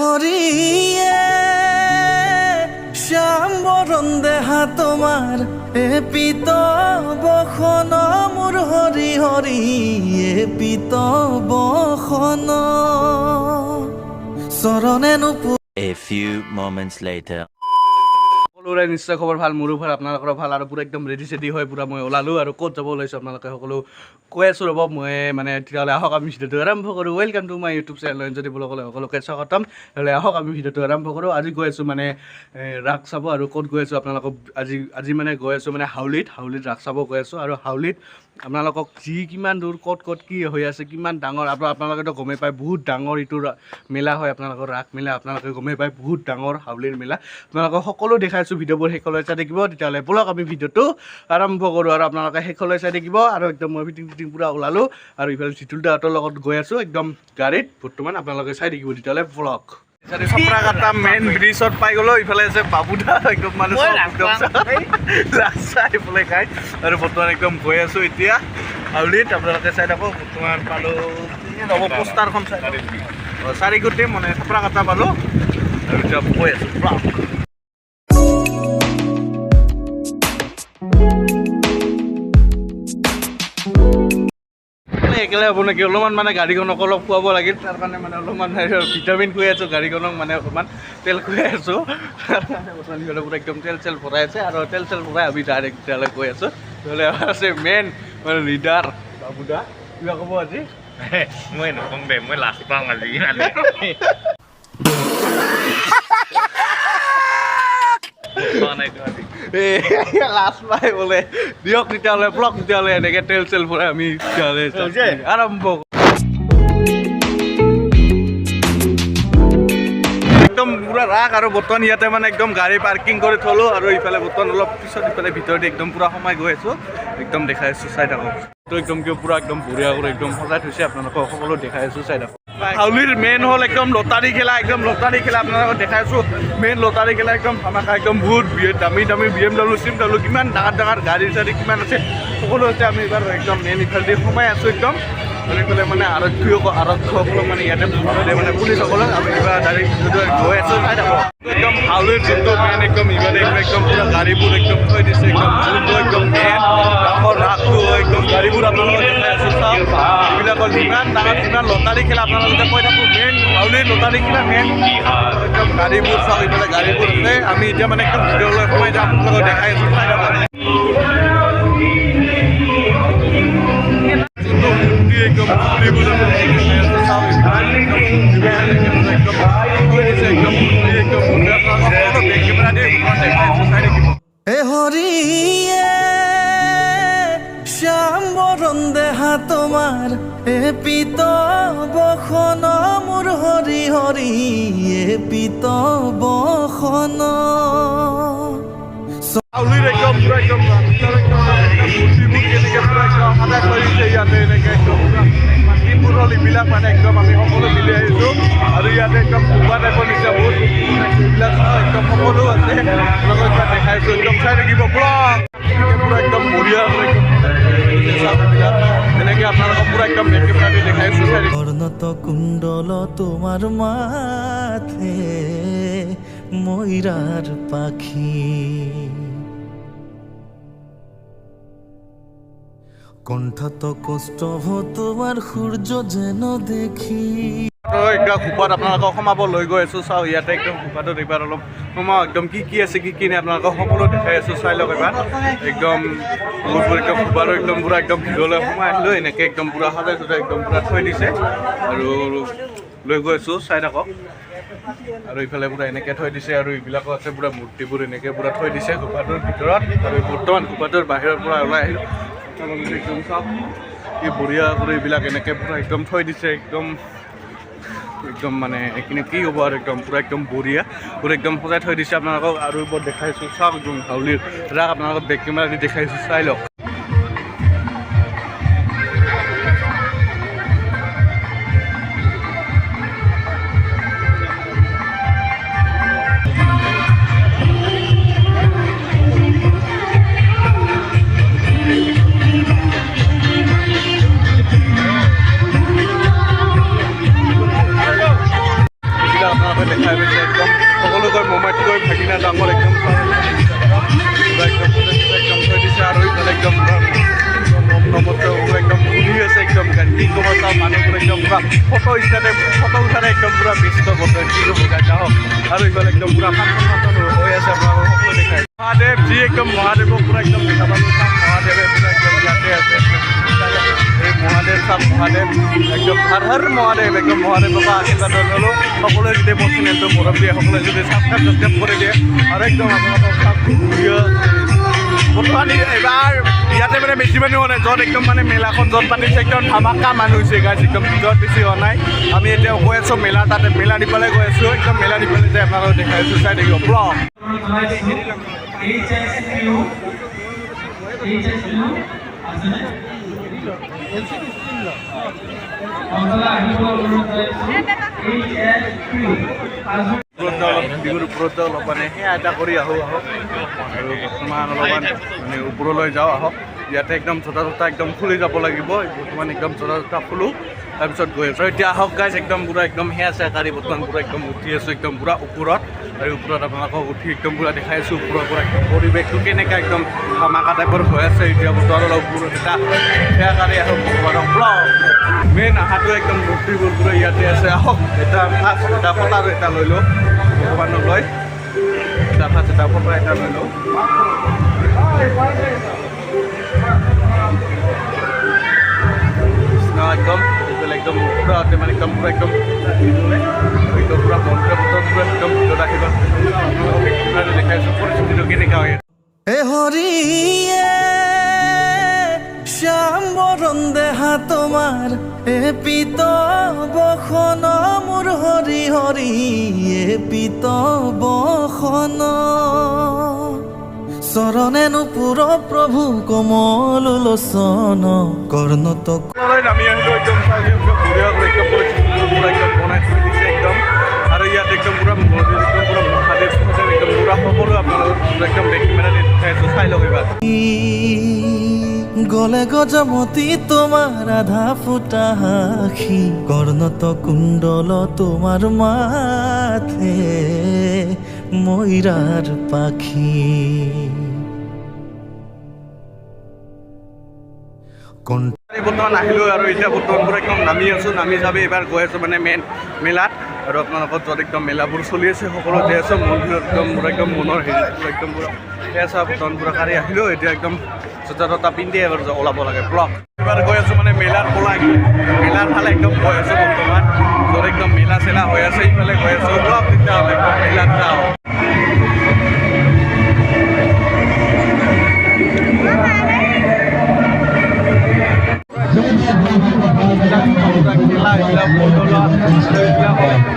হৰিয়ে শ্যাম বৰণ দেহা তোমাৰ এ পিত বখন মোৰ হৰি হৰি এ পিত বখন চৰণে নুপু। A few moments later. সকলোৰে নিশ্চয় খবৰ ভাল, মোৰো ভাল, আপোনালোকৰো ভাল। আৰু পুৰা একদম ৰেডি চেডি হৈ পুৰা মই ওলালোঁ আৰু ক'ত যাব ওলাইছোঁ আপোনালোকে সকলো কৈ আছোঁ ৰ'ব। মই মানে তেতিয়াহ'লে আহক আমি ভিডিঅ'টো আৰম্ভ কৰোঁ। Welcome to my YouTube channel যদি ব্লগলৈ সকলোকে স্বাগতম। তেতিয়াহ'লে আহক আমি ভিডিঅ'টো আৰম্ভ কৰোঁ। আজি গৈ আছোঁ মানে ৰাস চাব। আৰু ক'ত গৈ আছোঁ আপোনালোকক আজি মানে গৈ আছোঁ মানে হাউলিত ৰাস চাব গৈ আছোঁ। আৰু হাউলিত আপোনালোকক কিমান দূৰ ক'ত কি হৈ আছে, কিমান ডাঙৰ আপোনালোকেতো গমেই পায়, বহুত ডাঙৰ এইটো মেলা হয় আপোনালোকৰ ৰাস মেলা। আপোনালোকে গমেই পায় বহুত ডাঙৰ হাউলিৰ মেলা। আপোনালোকক সকলো দেখাইছোঁ, ভিডিঅ'বোৰ শেষলৈ চাই থাকিব। তেতিয়াহ'লে ব'লক আমি ভিডিঅ'টো আৰম্ভ কৰোঁ আৰু আপোনালোকে শেষলৈ চাই থাকিব। আৰু একদম মই ফিটিং পূৰা ওলালোঁ আৰু ইফালে চিতুল দাহঁতৰ লগত গৈ আছোঁ একদম গাড়ীত বৰ্তমান। আপোনালোকে চাই থাকিব তেতিয়াহ'লে ব্লগ। চপ্ৰাঘাটা মেইন ব্ৰিজত পাই গ'লোঁ। ইফালে আছে বাবুদা একদম মানে চাই পেলাই খাই আৰু বৰ্তমান একদম গৈ আছোঁ এতিয়া হাউলিত। আপোনালোকে চাই থাকক বৰ্তমান পালোঁ ৰ'ব পোষ্টাৰখন চাই 4 কোটি মানে চপ্ৰাঘাটা পালোঁ আৰু এতিয়া গৈ আছোঁ ব্লগ। একেলগে হ'ব নেকি, অলপমান মানে গাড়ীখনক অলপ খুৱাব লাগিল। তাৰ কাৰণে মানে অলপমান ভিটামিন খুৱাই আছোঁ গাড়ীখনক, মানে অকণমান তেল খুৱাই আছোঁ। তাৰ কাৰণে বৰ্তমান পুৰা একদম তেল ভৰাই আছে আৰু তেল ভৰাই আমি ডাইৰেক্ট তেতিয়ালৈ গৈ আছোঁ। তেতিয়াহ'লে আছে মেইন মানে লিডাৰ বাবুদা। কিবা ক'ব আজি? মই নকওঁ দে, মই লাজ পাওঁ আজি। লাজ পাই বোলে। দিয়ক তেতিয়াহ'লে ব্লগ তেতিয়াহ'লে এনেকৈ তেল ভৰাই আমি তেতিয়াহ'লে আৰম্ভ কৰোঁ। একদম পুৰা ৰাস আৰু বৰ্তমান ইয়াতে মানে একদম গাড়ী পাৰ্কিং কৰি থ'লোঁ আৰু ইফালে বৰ্তমান অলপ পিছত ইফালে ভিতৰতে একদম পুৰা সোমাই গৈ আছোঁ। একদম দেখাই আছোঁ, চাই থাকক। তো একদম কিয় পুৰা একদম বঢ়িয়া কৰি একদম সজাই থৈছে, আপোনালোকক সকলো দেখাই আছোঁ, চাই থাকক। হাউলিৰ মেইন হ'ল একদম লটাৰী খেলা আপোনালোকক দেখাই আছোঁ। মেইন লটাৰী খেলা একদম ধামাকা, একদম বহুত দামী BMW BMW কিমান ডাঙৰ গাড়ী চাড়ী কিমান আছে সকলো আছে। আমি এইবাৰ একদম মেইন ইফালেদি সোমাই আছোঁ একদম। এইফালে মানে আৰক্ষসকলক মানে ইয়াতে মানে পুলিচসকলক আমি কিবা ডাইৰেক্ট গৈ আছোঁ, চাই থাকক। একদম হাউলিৰ যোনটো মেইন একদম ইফালে একদম পুৰা গাড়ীবোৰ একদম থৈ দিছে একদম যোনটো একদম মেইন ডাঙৰ ৰাসটো একদম গাড়ীবোৰ আপোনালোকক দেখাই আছোঁ। চাওক এইবিলাকৰ যিমান লটাৰী খেলা আপোনালোকে কৈ থাকোঁ, মেইন হাউলিৰ লটাৰী খেলা মেইন একদম গাড়ীবোৰ চাওক। এইফালে গাড়ীবোৰ আছে, আমি এতিয়া মানে একদম ভিডিঅ'লৈ সোমাই যাম, আপোনালোকক দেখাই আছোঁ, চাই থাকক। এ হরিয়ে শ্যাম বরণ দেহা তোমার এ পিত বখন মোর হরি হরি এ পিত বখন। হাউলিৰ একদম পুৰা একদম মূৰ্তিবোৰ কেনেকৈ পুৰা একদম সদায় থৈ দিছে ইয়াতে এনেকৈ একদম পুৰা মাটিবোৰ হ'ল এইবিলাক মানে একদম আমি সকলো মিলি আহিছোঁ। আৰু ইয়াতে একদম ভুৱা টাইপৰ নিচা বহুত এইবিলাক একদম সকলো আছে, আপোনালোকক এতিয়া দেখাইছোঁ। একদম চাই থাকিব পুৰা একদম বঢ়িয়া এনেকৈ আপোনালোকক পুৰা একদম একেবাৰে দেখাইছোঁ। বর্ণত কুণ্ডল তোমার মাথে ময়ূরার পাখি কণ্ঠত কষ্ট তোমার সূর্য যেন দেখি। একদম খোপাত আপোনালোকক সোমাব লৈ গৈ আছোঁ। চাওক ইয়াতে একদম খোপাটোত এইবাৰ অলপ সোমাওঁ, একদম কি আছে কি নাই আপোনালোকক সকলো দেখাই আছোঁ, চাই লওক এবাৰ। একদম বহুতবোৰ একদম খোপাটো একদম পুৰা একদম ভিতৰলৈ সোমাই আহিলোঁ। এনেকৈ একদম পুৰা সজাই একদম পুৰা থৈ দিছে আৰু লৈ গৈ আছোঁ, চাই থাকক। আৰু ইফালে পুৰা এনেকৈ থৈ দিছে আৰু এইবিলাকো আছে পুৰা মূৰ্তিবোৰ এনেকৈ পুৰা থৈ দিছে খোপাটোৰ ভিতৰত। আৰু বৰ্তমান খোপাটোৰ বাহিৰৰ পৰা ওলাই আহিলোঁ। একদম চাওক কি বঢ়িয়া কৰি এইবিলাক এনেকৈ পুৰা একদম থৈ দিছে একদম মানে এইখিনি কি হ'ব আৰু একদম পুৰা একদম বঢ়িয়া পুৰা একদম সজাই থৈ দিছে আপোনালোকক। আৰু ওপৰত দেখাইছোঁ, চাওক একদম হাউলিৰ ৰাস আপোনালোকক বেক কেমেৰা দি দেখাইছোঁ, চাই লওক। আপোনালোকে দেখাই পাইছে একদম সকলোকৈ মোমাইতকৈ ভাগিনা ডাঙৰ একদম একদম থৈ দিছে আৰু ইফালে একদম একদম ঘূৰি আছে একদম কি ক'ব চাওঁ মানুহবোৰ একদম পূৰা ফটো উঠাৰে একদম পূৰা ব্যস্ত বতৰ কি ক'ব গাইছা হওক আৰু ইফালে একদম পূৰা ফাংচন হৈ আছে আপোনালোকক সকলো দেখায় মহাদেৱ যি একদম মহাদেৱক পূৰা একদম দেখা পালোঁ চাম মহাদেৱে পূৰা একদম ইয়াতে আছে এই মহাদেৱ চাম মহাদেৱ একদম হৰ মহাদেৱ একদম মহাদেৱক আশীৰ্বাদ ল'লোঁ সকলোৱে যদি মোৰ চেনেলটো মৰম দিয়ে সকলোৱে যদি ছাবস্ক্ৰাইব কৰি দিয়ে আৰু একদম আপোনালোকক চাম ভিডিঅ' বৰ্তমান এইবাৰ ইয়াতে মানে বেছি মানুহ হোৱা নাই য'ত একদম মানে মেলাখন য'ত পাতিছে একদম ধামাকা মানুহ হৈছে গাইজ একদম ভিতৰত বেছি হোৱা নাই আমি এতিয়া গৈ আছোঁ মেলা তাতে মেলা নিপালে গৈ আছোঁ একদম মেলা নিপালে যে আপোনালোকক দেখাই আছোঁ চাই থাকিব ব্লগ বিহুৰ ওপৰতে অলপ মানে সেয়া এটা কৰি আহোঁ আৰু বৰ্তমান অলপমান মানে ওপৰলৈ যাওঁ আহক ইয়াতে একদম জোতা একদম খুলি যাব লাগিব বৰ্তমান একদম জোতা খোলোঁ তাৰপিছত গৈ আছোঁ এতিয়া আহক গাইজ একদম পূৰা একদম সেয়া আছে গাড়ী বৰ্তমান পূৰা একদম উঠি আছোঁ একদম পূৰা ওপৰত আৰু ওপৰত আপোনালোকক উঠি একদম পূৰা দেখাই আছোঁ ওপৰৰ পৰা একদম পৰিৱেশটো কেনেকৈ একদম ধামাকা টাইপৰ হৈ আছে এতিয়া বৰ্তমান অলপ ওপৰত এটা সেয়া গাড়ী আহক ভগৱানক ব্লগ মেইন আহাটো একদম মূৰ্তিবোৰ পূৰা ইয়াতে আছে আহক এটা ফাৰ্ষ্ট এটা ফটো এটা লৈ লওঁ ভগৱানক লৈ এটা ফাৰ্ষ্ট এটা ফটো এটা লৈ লওঁ একদম এইফালে একদম পূৰা মানে একদম পূৰা একদম একদম পূৰা মন্দিৰৰ বতৰ পূৰা একদম ভিতৰত আহিব দেখাইছোঁ পৰিস্থিতিটো কেনেকুৱা হৈ আছে এ হৰিয়ে শ্যাম বৰণ দেহা তোমাৰ এ পিত বসন মোৰ হৰি হৰি এ পিত বসন চৰণে নুপুৰ প্ৰভু কমল লোচন কৰ্ণতক নামি আহিলোঁ একদম বঢ়িয়া একদম পৰিস্থিতিটো পূৰা একদম বনাই থৈ দিছে একদম আৰু ইয়াত একদম পূৰা মন্দিৰ একদম পূৰা মহাদেৱ একদম পূৰা সকলো আপোনালোক একদম দেখি মেলা দেখাইছোঁ চাই লওক এইবাৰ গলে গজমতী তোমাৰ আধা ফুটা হাসি কৰ্ণত কুণ্ডল তোমাৰ মাথে ময়ূৰাৰ পাখি বৰ্তমান আহিলোঁ আৰু এতিয়া বৰ্তমান পূৰা একদম নামি আছোঁ নামি যাবি এইবাৰ গৈ আছোঁ মানে মেইন মেলাত আৰু আপোনালোকৰ য'ত একদম মেলাবোৰ চলি আছে সকলো যে আছে মন্দিৰত একদম পূৰা একদম মনৰ হেৰি একদম পূৰা সেয়া আছে বৰ্তমান পূৰা কাঢ়ি আহিলোঁ এতিয়া একদম জোতা ততা পিন্ধি এবাৰ ওলাব লাগে ব্লগ এইবাৰ গৈ আছোঁ মানে মেলাৰ পৰা মেলাৰ ফালে একদম গৈ আছোঁ বৰ্তমান য'ত একদম মেলা চেলা হৈ আছে ইফালে গৈ আছোঁ ব্লগ তেতিয়াহ'লে একদম মেলাত যাওঁ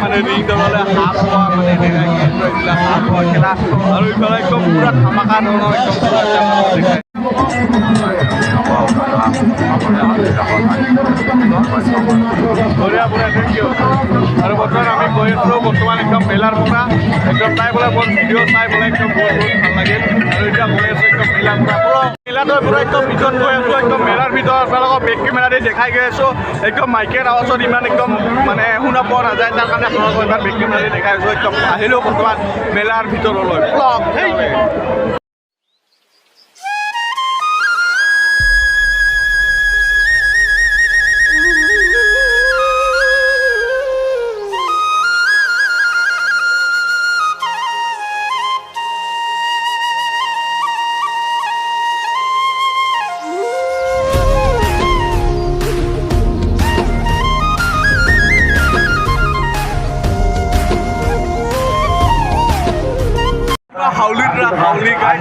মানে ৰিং দললে হাত হোৱা মানে এইবিলাক হাত হোৱা খেলা আৰু ইফালে একদম পূৰা ধামাকা ধৰণৰ একদম বঢ়িয়া বঢ়িয়া থেংক ইউ আৰু বৰ্তমান আমি গৈ আছোঁ বৰ্তমান একদম মেলাৰ পৰা একদম তাই বোলে বৰ ভিডিঅ' চাই বোলে একদম বহুত ভাল লাগিল আৰু এতিয়া গৈ আছোঁ একদম মেলাৰ পৰা মেলাটোৰ পৰা একদম ভিতৰত গৈ আছোঁ একদম মেলাৰ ভিতৰত আপোনালোকক বেক কেমেৰাতে দেখাই গৈ আছোঁ একদম মাইকেৰ আৱাজত ইমান একদম মানে শুনা পোৱা নাযায় তাৰ কাৰণে আপোনালোকক এবাৰ বেক কেমেৰাতে দেখাই আছোঁ একদম আহিলোঁ বৰ্তমান মেলাৰ ভিতৰলৈ ব্লগ হাউলি গাই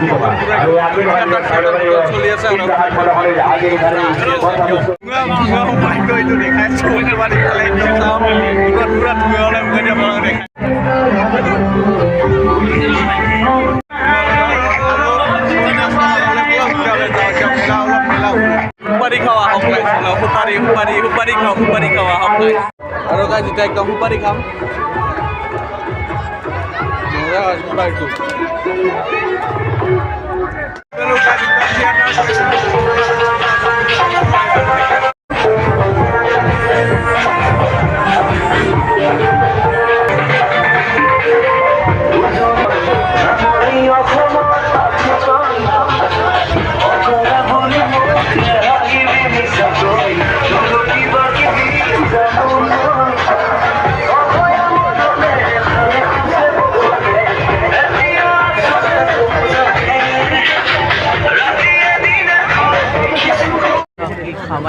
চলি আছে আৰু এইটো দেখাইছোঁ ইফালে একদম চাওঁ পূৰা ধুৱা ওলাই মুখে দিয়া দেখাই সুপাৰি খাওঁ আহক সুপাৰি খাওঁ আহক আৰু গাই যেতিয়া একদম সুপাৰি খাম সুপাৰিটো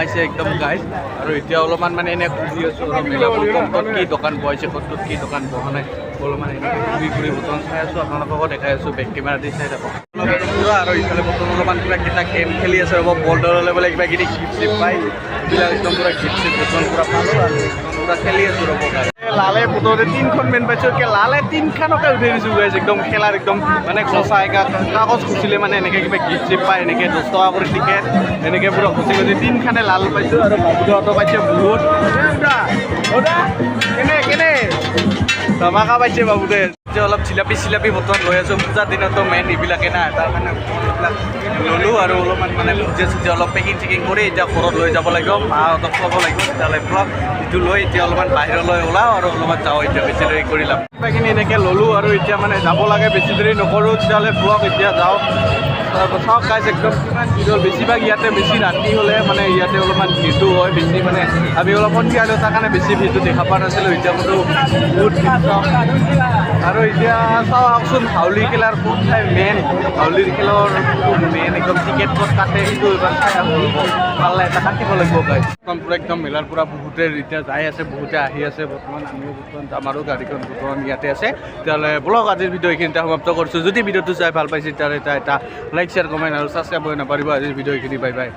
সোমাইছে একদম গাইজ আৰু এতিয়া অলপমান মানে এনে ঘূৰি আছোঁ আৰু মেলাবোৰ ক'ত কি দোকান বহাইছে ক'ত কি দোকান বহা নাই অলপমান এনেকৈ ঘূৰি ঘূৰি বৰ্তমান চাই আছোঁ আপোনালোককো দেখাই আছোঁ বেক কেমেৰা দি চাই থাকক আৰু ইফালে বৰ্তমান অলপমান কিবা কেইটা গেম খেলি আছে ৰ'ব বল দললৈ বোলে কিবা কিবি গিফ্ট চিফ্ট পাই এইবিলাক একদম পূৰা গিফ্ট চিফ্ট বৰ্তমান পূৰা পালোঁ আৰু পূৰা খেলি আছোঁ ৰ'ব গাইজ লালে পুততে 3খন মেন পাইছোঁ এতিয়া লালে 3খনকে উঠাই দিছোঁ গাইজ একদম খেলাৰ একদম মানে খচা কাগজ খুচিলে মানে এনেকৈ কিবা গিফ্ট চিফ্ট পায় এনেকৈ 10 টকা কৰি টিকেট এনেকৈ পূৰা খুচি খুচি 3খানে লাল পাইছোঁ আৰু বাবুদাহঁতো পাইছে বহুত কেনে কেনে ধমাকা পাইছে বাবুদে যে অলপ চিলাপি বৰ্তমান লৈ আছোঁ পূজাৰ দিনতো মেইন এইবিলাকে না তাৰ কাৰণে এইবিলাক ল'লোঁ আৰু অলপমান মানে ভুজিয়া চুজিয়া অলপ পেকিং চেকিং কৰি এতিয়া ঘৰত লৈ যাব লাগিব মাহঁতক খুৱাব লাগিব তেতিয়াহ'লে ব্লগ যিটো লৈ এতিয়া অলপমান বাহিৰলৈ ওলাওঁ আৰু অলপমান যাওঁ এতিয়া বেছি দেৰি কৰিলাম কিবাখিনি এনেকৈ ল'লোঁ আৰু এতিয়া মানে যাব লাগে বেছি দেৰি নকৰোঁ তেতিয়াহ'লে ব্লগ এতিয়া যাওঁ চাওক গাইজ একদম কিমান ভিৰ হ'ল বেছিভাগ ইয়াতে বেছি ৰাতি হ'লে মানে ইয়াতে অলপমান ভিৰটো হয় বেছি মানে আমি অলপ সন্ধিয়া হ'লেও তাৰ কাৰণে বেছি ভিৰটো দেখা পোৱা নাছিলোঁ এতিয়া কিন্তু বহুত ভিৰ চাওক আৰু এতিয়া চাওকচোন হাউলি খেলাৰ কোন ঠাই মেইন হাউলিৰ খেলৰ মেইন একদম টিকেট ক'ত কাটে সেইটো এবাৰ চাই আছোঁ পাল্লা এটা কাটিব লাগিব গাইজ পূৰা একদম মেলাৰ পৰা বহুতে এতিয়া যাই আছে বহুতে আহি আছে বৰ্তমান আমিও বৰ্তমান যাম আৰু গাড়ীখন বৰ্তমান ইয়াতে আছে তেতিয়াহ'লে ব্লগ আজিৰ ভিডিঅ' এইখিনিতে সমাপ্ত কৰিছোঁ যদি ভিডিঅ'টো চাই ভাল পাইছে তেতিয়াহ'লে এটা লাইক শ্বেয়াৰ কমেণ্ট আৰু ছাবস্ক্ৰাইব কৰিব নাপাৰিব আজিৰ ভিডিঅ' এইখিনি বাই বাই